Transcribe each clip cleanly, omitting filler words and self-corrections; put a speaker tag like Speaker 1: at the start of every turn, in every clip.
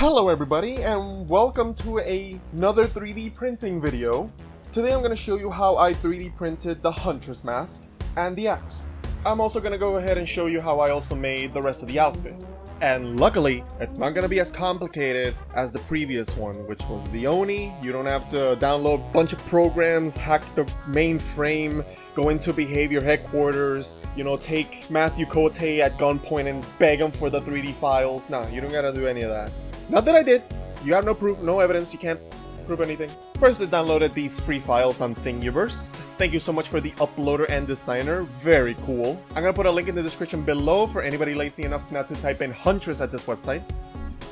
Speaker 1: Hello everybody and welcome to another 3D printing video. Today I'm going to show you how I 3D printed the Huntress mask and the axe. I'm also going to go ahead and show you how I also made the rest of the outfit. And luckily, it's not going to be as complicated as the previous one, which was the Oni. You don't have to download a bunch of programs, hack the mainframe, go into Behavior Headquarters, take Matthew Cote at gunpoint and beg him for the 3D files. Nah, you don't gotta do any of that. Not that I did. You have no proof, no evidence, you can't prove anything. First, I downloaded these free files on Thingiverse. Thank you so much for the uploader and designer, very cool. I'm gonna put a link in the description below for anybody lazy enough not to type in Huntress at this website.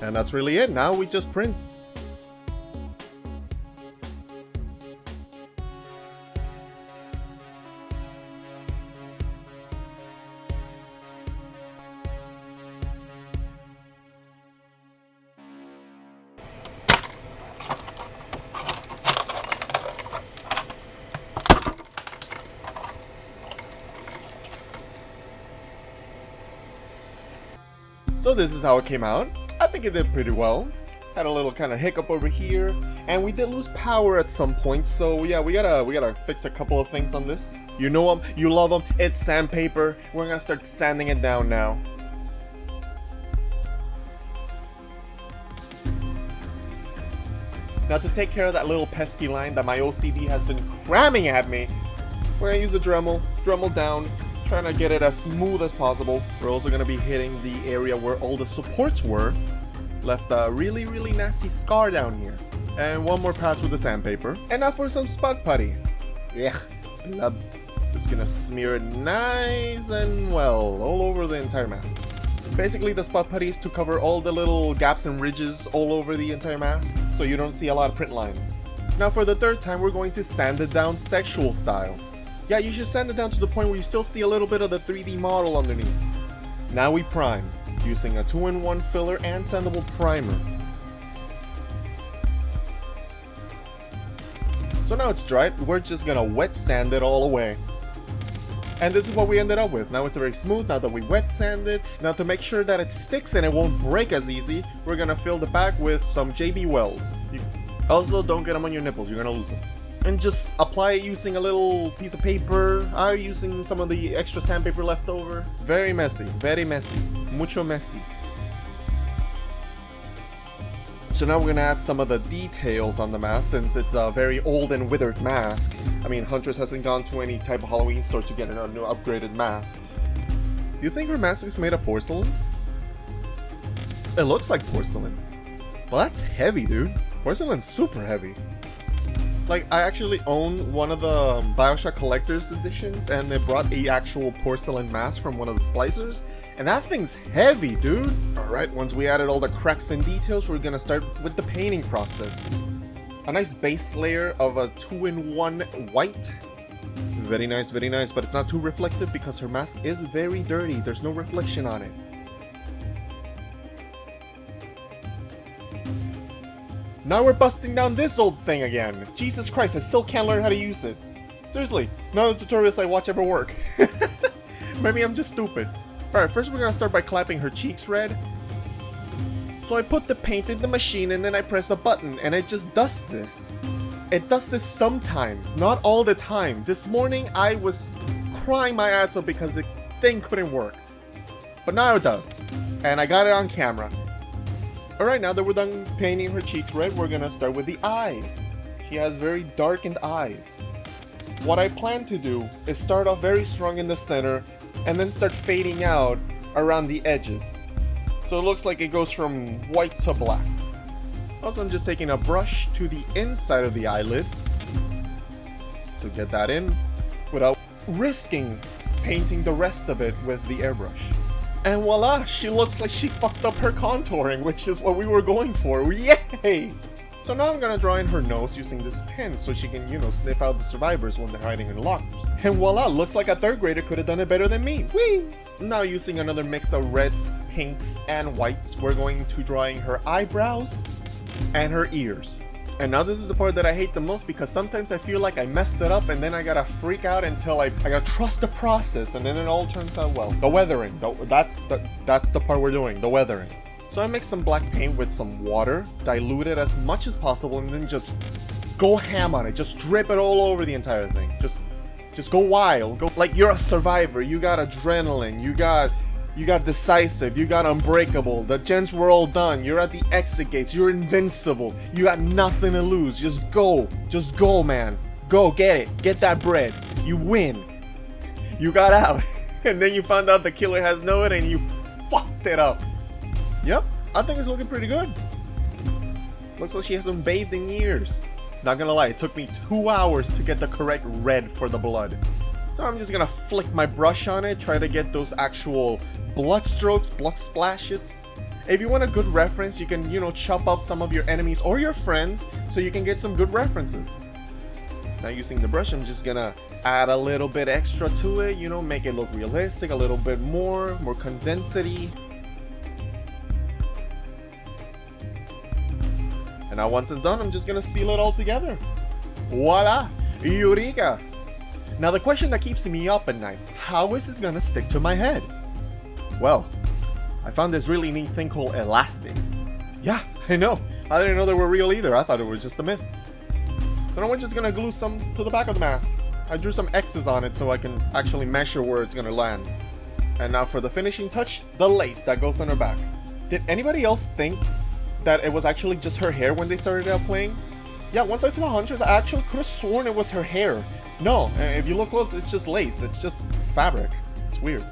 Speaker 1: And that's really it, now we just print. So this is how it came out. I think it did pretty well. Had a little kind of hiccup over here, and we did lose power at some point. So yeah, we gotta fix a couple of things on this. You know them, you love them. It's sandpaper. We're gonna start sanding it down now. Now to take care of that little pesky line that my OCD has been cramming at me, we're gonna use a Dremel down. Trying to get it as smooth as possible. We're also going to be hitting the area where all the supports were. Left a really nasty scar down here. And one more pass with the sandpaper. And now for some spot putty. Yeah, loves. Just gonna smear it nice and well all over the entire mask. Basically the spot putty is to cover all the little gaps and ridges all over the entire mask, so you don't see a lot of print lines. Now for the third time we're going to sand it down sexual style. Yeah, you should sand it down to the point where you still see a little bit of the 3D model underneath. Now we prime, using a 2-in-1 filler and sandable primer. So now it's dried, we're just gonna wet sand it all away. And this is what we ended up with. Now it's very smooth now that we wet sanded. Now to make sure that it sticks and it won't break as easy, we're gonna fill the back with some JB Welds. Also, don't get them on your nipples, you're gonna lose them. And just apply it using a little piece of paper. I'm using some of the extra sandpaper left over. Very messy, mucho messy. So now we're gonna add some of the details on the mask since it's a very old and withered mask. I mean, Huntress hasn't gone to any type of Halloween store to get a new upgraded mask. Do you think her mask is made of porcelain? It looks like porcelain. Well, that's heavy, dude. Porcelain's super heavy. Like, I actually own one of the Bioshock Collector's Editions, and they brought a actual porcelain mask from one of the splicers, and that thing's heavy, dude! Alright, once we added all the cracks and details, we're gonna start with the painting process. A nice base layer of a 2-in-1 white. Very nice, but it's not too reflective because her mask is very dirty. There's no reflection on it. Now we're busting down this old thing again. Jesus Christ, I still can't learn how to use it. Seriously, none of the tutorials I watch ever work. Maybe I'm just stupid. Alright, first we're gonna start by clapping her cheeks red. So I put the paint in the machine and then I press a button and it just does this. It does this sometimes, not all the time. This morning I was crying my ass off because the thing couldn't work. But now it does. And I got it on camera. Alright, now that we're done painting her cheeks red, we're gonna start with the eyes. She has very darkened eyes. What I plan to do is start off very strong in the center and then start fading out around the edges. So it looks like it goes from white to black. Also, I'm just taking a brush to the inside of the eyelids. So get that in without risking painting the rest of it with the airbrush. And voila, she looks like she fucked up her contouring, which is what we were going for. Yay! So now I'm gonna draw in her nose using this pen so she can, sniff out the survivors when they're hiding in lockers. And voila, looks like a 3rd grader could have done it better than me. Whee! Now using another mix of reds, pinks, and whites, we're going to draw in her eyebrows and her ears. And now this is the part that I hate the most because sometimes I feel like I messed it up and then I gotta freak out until I gotta trust the process and then it all turns out well. The weathering, that's the part we're doing, the weathering. So I mix some black paint with some water, dilute it as much as possible, and then just go ham on it. Just drip it all over the entire thing. Just go wild. Go like you're a survivor. You got adrenaline. You got decisive. You got unbreakable. The gens were all done. You're at the exit gates. You're invincible. You got nothing to lose. Just go. Just go, man. Go get it. Get that bread. You win. You got out. And then you found out the killer has no it and you fucked it up. Yep, I think it's looking pretty good. Looks like she hasn't bathed in years. Not gonna lie, it took me 2 hours to get the correct red for the blood. So I'm just gonna flick my brush on it, try to get those actual blood strokes, blood splashes. If you want a good reference, you can, chop up some of your enemies or your friends so you can get some good references. Now using the brush, I'm just gonna add a little bit extra to it, make it look realistic, a little bit more condensity. And now once it's done, I'm just gonna seal it all together. Voila! Eureka! Now the question that keeps me up at night, how is this gonna stick to my head? Well, I found this really neat thing called elastics. Yeah, I know. I didn't know they were real either. I thought it was just a myth. So now I'm just gonna glue some to the back of the mask. I drew some X's on it so I can actually measure where it's gonna land. And now for the finishing touch, the lace that goes on her back. Did anybody else think that it was actually just her hair when they started out playing? Yeah, once I saw Huntress, I actually could have sworn it was her hair. No, if you look close, it's just lace. It's just fabric. It's weird.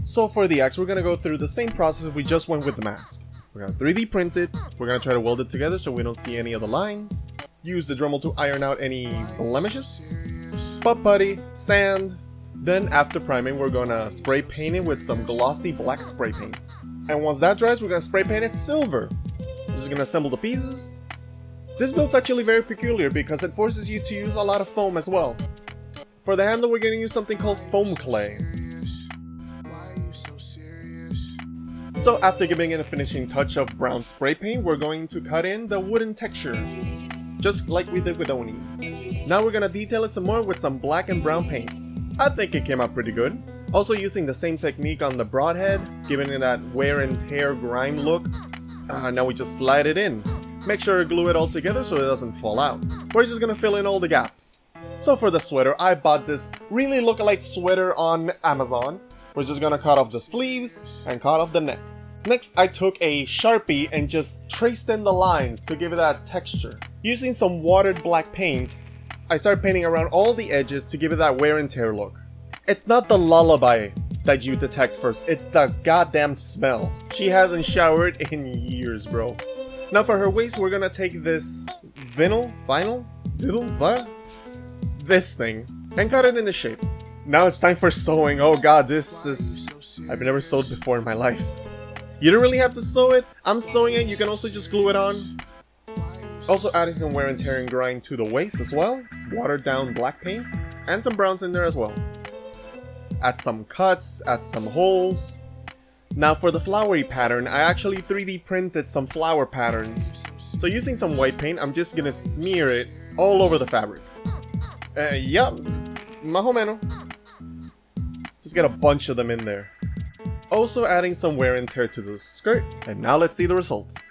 Speaker 1: So for the axe, we're gonna go through the same process we just went with the mask. We're gonna 3D print it, we're gonna try to weld it together so we don't see any of the lines, use the Dremel to iron out any blemishes, spot putty, sand, then after priming we're gonna spray paint it with some glossy black spray paint. And once that dries, we're gonna spray paint it silver. We're just gonna assemble the pieces. This build's actually very peculiar because it forces you to use a lot of foam as well. For the handle, we're gonna use something called foam clay. So after giving it a finishing touch of brown spray paint, we're going to cut in the wooden texture, just like we did with Oni. Now we're gonna detail it some more with some black and brown paint. I think it came out pretty good. Also using the same technique on the broadhead, giving it that wear and tear grime look. Now we just slide it in. Make sure to glue it all together so it doesn't fall out. We're just gonna fill in all the gaps. So for the sweater, I bought this really look-alike sweater on Amazon. We're just gonna cut off the sleeves and cut off the neck. Next, I took a Sharpie and just traced in the lines to give it that texture. Using some watered black paint, I started painting around all the edges to give it that wear and tear look. It's not the lullaby that you detect first, it's the goddamn smell. She hasn't showered in years, bro. Now for her waist, we're gonna take this this thing, and cut it into shape. Now it's time for sewing. Oh god, I've never sewed before in my life. You don't really have to sew it. I'm sewing it. You can also just glue it on. Also adding some wear and tear and grind to the waist as well. Watered down black paint. And some browns in there as well. Add some cuts. Add some holes. Now for the flowery pattern, I actually 3D printed some flower patterns. So using some white paint, I'm just gonna smear it all over the fabric. Yup. Más o menos. Just get a bunch of them in there. Also adding some wear and tear to the skirt, and now let's see the results.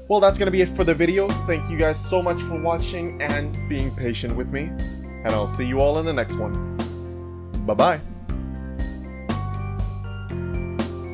Speaker 1: Well, that's gonna be it for the video. Thank you guys so much for watching and being patient with me. And I'll see you all in the next one. Bye-bye.